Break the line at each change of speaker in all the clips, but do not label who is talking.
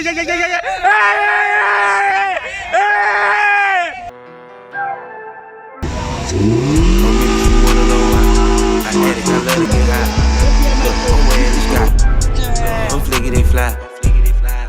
I'm flicky, they fly.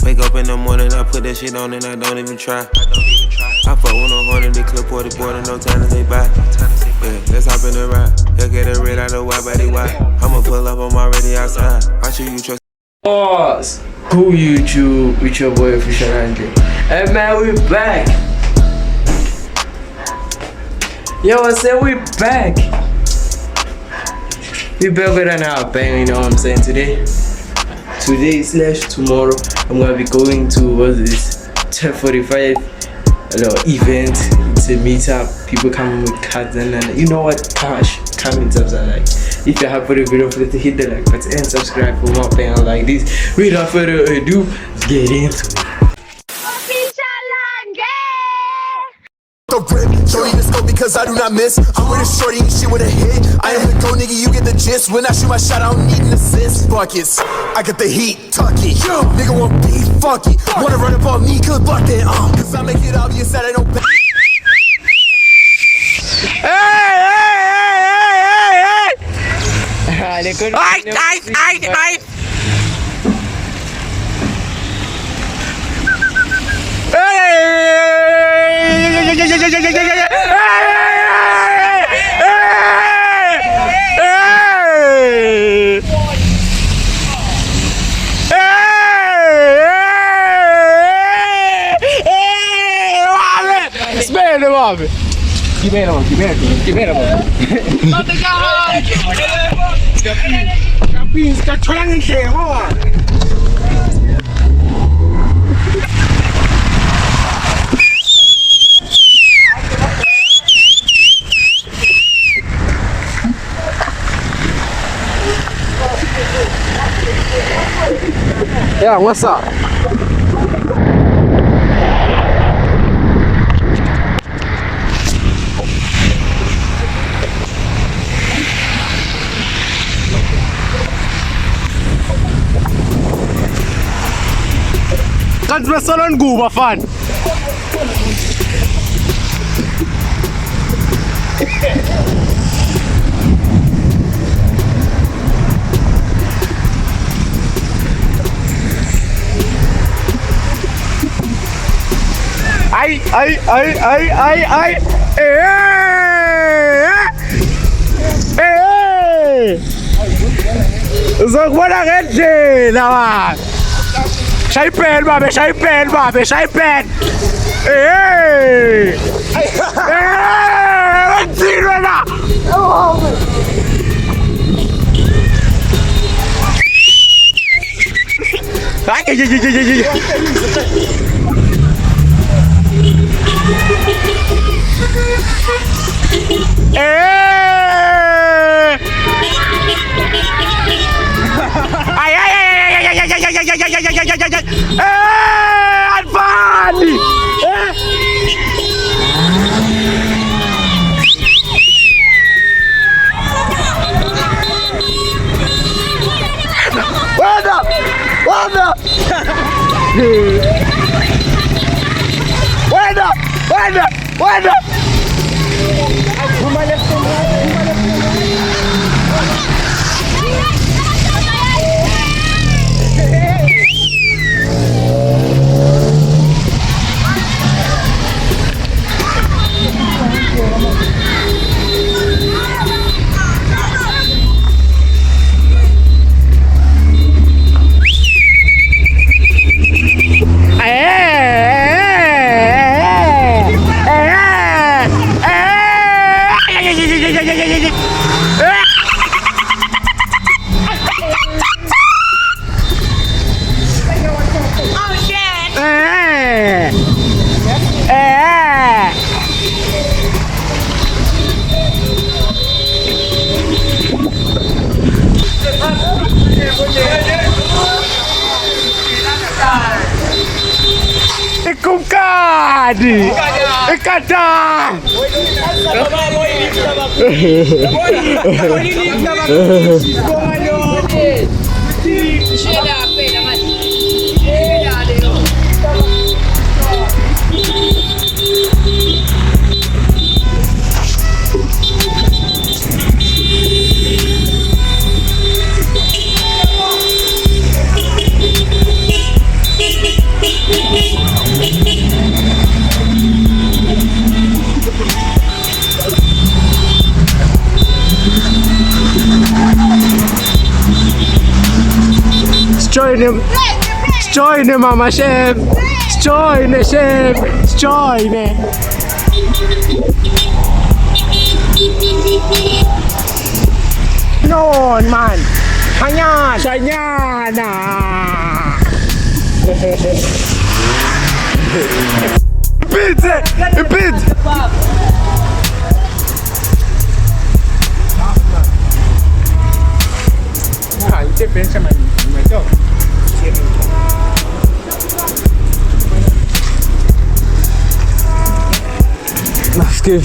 Wake up in the morning, I put that shit on and I don't even try. I fuck with no horn, they clip 40 board and no time to say bye. Yeah, let's hop in the ride. He'll get a red out of wide body wide. I'ma pull up, I'm already outside. Watch you trust.
Pause. Cool YouTube with your boy Official Andre. Hey man, we back. Yo, I said we back. We back with another bang, you know what I'm saying? Today/tomorrow, I'm gonna be going to what's this 10:45 event. It's a meetup. People come with cards and you know what cash meetups are like. If you're happy with the video, please hit the like button and subscribe for more things like this. Without further ado, let's get into it.
The rip, shorty the scope because I do not miss. I'm with a shorty and shit with a hit. I am the go nigga, you get the gist. When I shoot my shot, I don't need an assist. Buckets, I got the heat, tuck it. Nigga want beef, fuck it. Wanna run up on me, good luck then, cause I make it obvious that I don't back.
Yeah, what's up?
Kannst du mir so einen Guber fahren? Ai. Sag mal da Rente, da. ใช้เป็นป่ะไม่ใช้เป็นป่ะไม่ใช้เป็นมันจริงเลยนะไอันฟานดิวันน่ะKumkadi, ikata. Join mama chef. Join chef. Join. No man. Hanyana. Bid. Você pensa mais então? Let's go.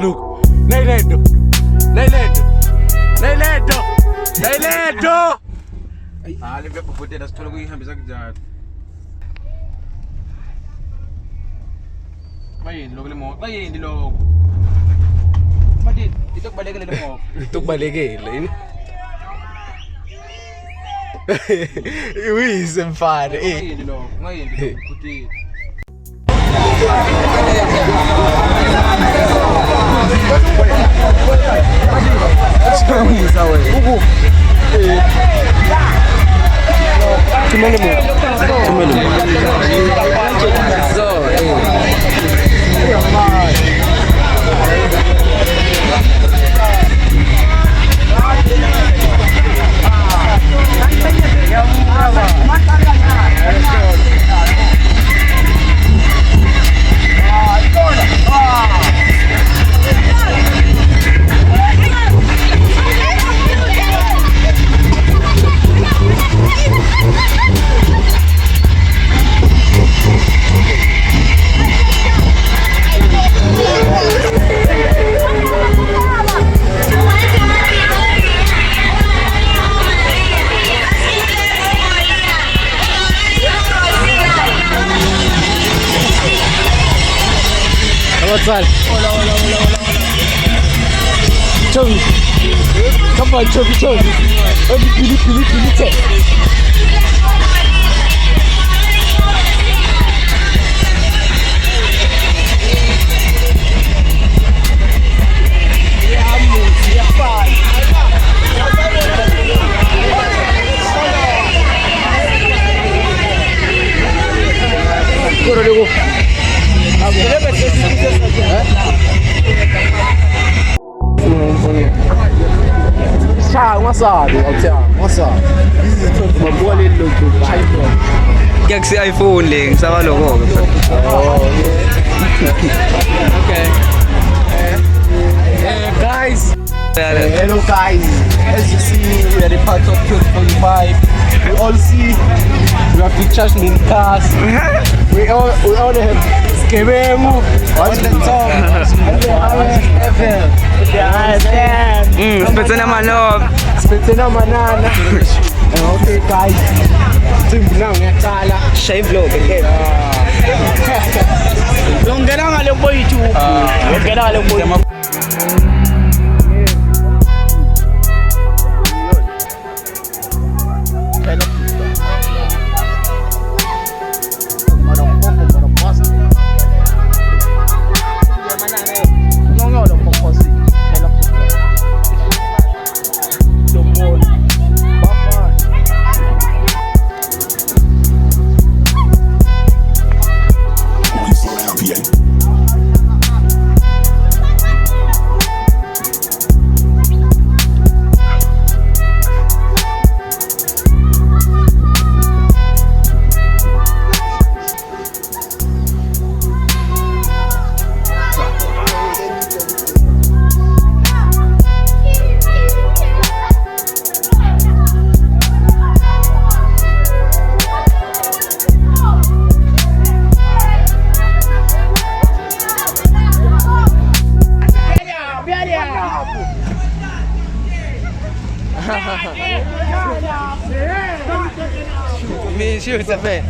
Look. Nailed. Ah, le vepo poder das tolo kuyihambe sakujala. Bayini lokho lemoto. Bayini lokho. Bathi itokubalekele lemoto. Itokubalekele yini? Uyise mfana
Bayini lokho. Bayini lokho kuthi
Hola. Chobi. Come on, Chobi. Pili.
Kaya si iPhone lang, sama logo.
Okay. Guys. Hello guys. As you see, we are the part of 45. We all see we have pictures in cars. We all have Skebemu on the top. And the highest FM.
Spetena manok.
Spetena manana. Okay guys. Now ngiyaqala.
Shave vlog again.
Longena ngale boy YouTube. Longena ngale boy.
Me shoot a bit.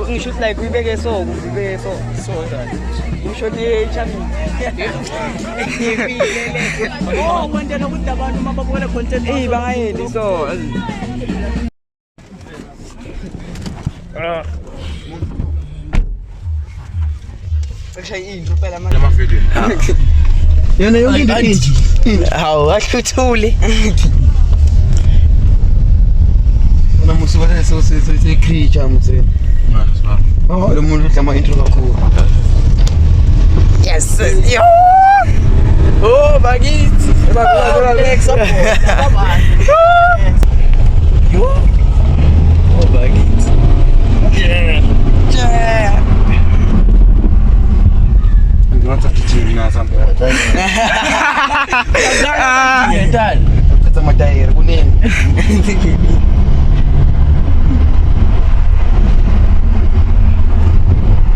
Ngisho like uyibeke so, uyibeke so. So that. Ngisho le chami. Oh, kwentela ukuthi abantu mababona content. Bangayeli so. Akushayi intro phela manje. Lama video. Yona yonke into inji. Hawu, ahluthule. Una musuka leso se creature mtheni. Oh, lo muntu udla ama-intro kakhulu. Yes. Yo. Oh, bakithi. Yo. Oh, bakithi. Yeah. Ngizothatha igijima sample. Ngiyadala. Uthatha amatayeri kunini.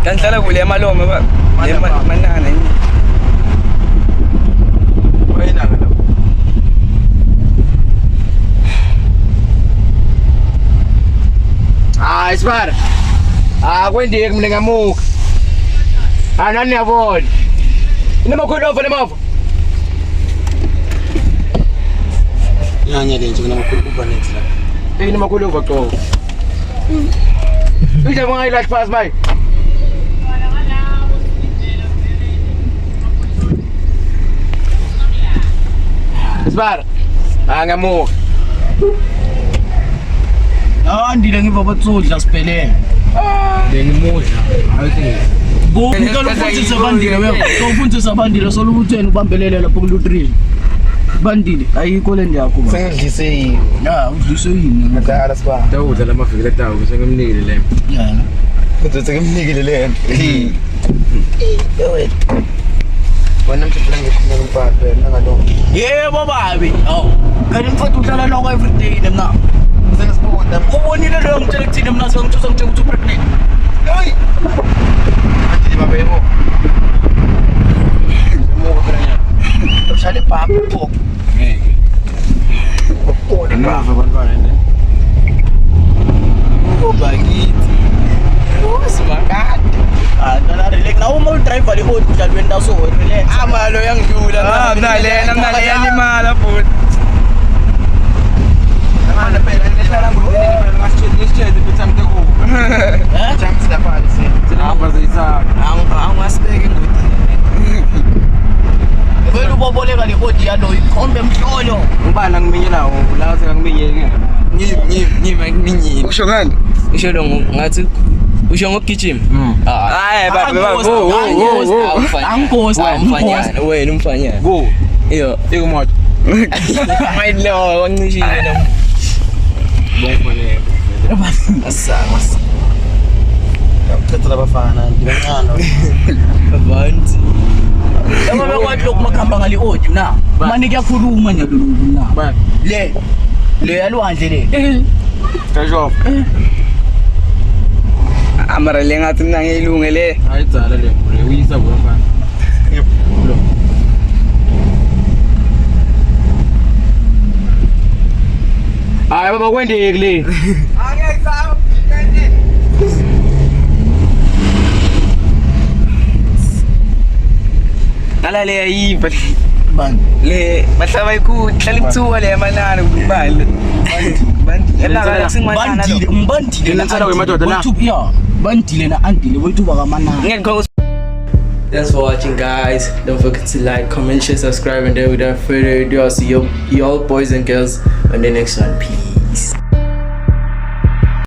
Kanhlala kule emalome ba manana yini wena lapho isipara kwendike mina ngamuka nani yabona inamakhulova nemavu yanya lenje kunamakhulova next la inamakhulova qo ije bangayilahle phasi bayi Isbar, ngamuka. Ndile ngiva batsudla siphelele. Ngimudla. Ngikufundisa bandile wena. Ngikufundisa bandile solo ukuthi ubambelele lapho kulutrini. Bandile ayikho le ndiyakho ba. Sengidlise yini? Ya, udlise yini? Ngidala siba. Dawudla lamaviki latawo sengimnikile le. Ya. Kuthi sengimnikile le. Yewet. Wena mthethela ngikhuluma umphathi wena ngaloko. Yebo babi. Awu. Kanti mfowethu uhlala noko every day mina. Sengisibona. Ubonile lo ngitshela kuthini mina sengithusa ngithenga ukuthi pregnant. Hey. Athi babebo. Moka phela nya. Ushale papa pop. Ngeke. Ukone papa bantwana ne. Bakithi. Usimangadi. Relax na uma udriver le hot udlalweni so relax amalo yangidlula mna yalimala futhi amana phela ngihlala ngubeni ngasitshela ukuthi amteko jumps lapha sina ngapha zayisa angasibeke ngudi body yalo ikhombe mhlolo.
Ngibana ngiminye nawo, la sengiminye ke.
Ngimi.
Usho ngani?
Usho lo ngathi usho ngokugijima.
Hayi
Angikosi.
Umfanyana wena umfanyana.
Go.
Yo,
ikumoto.
mayilo wancishile nami.
Bonfonele.
Asanga.
Ngicela abafana ndibancane.
Abantu.
Yabo bekwathi lokhu makhamba ngali audio na. Manje kuyakhuluma nje lokhu na. Le yalwandle le.
Kajof.
Amara lengathi mina ngiyilungele.
Ayitsala le. Uyisa bafana. Hayi baba kwendeki le.
Nala le ayiva
Bani.
le mahlaba ikhulu hlala imthuwa le manana kubali. Bandi. Yabona singimanana lo.
Umbandile
Ngenzela kwemadoda na.
Yeah. Bandile na andile bontuba kamanana.
Ngeke. Thanks for watching, guys. Don't forget to like, comment, share, subscribe, and then without further ado, I'll see you all boys and girls on the next one. Peace.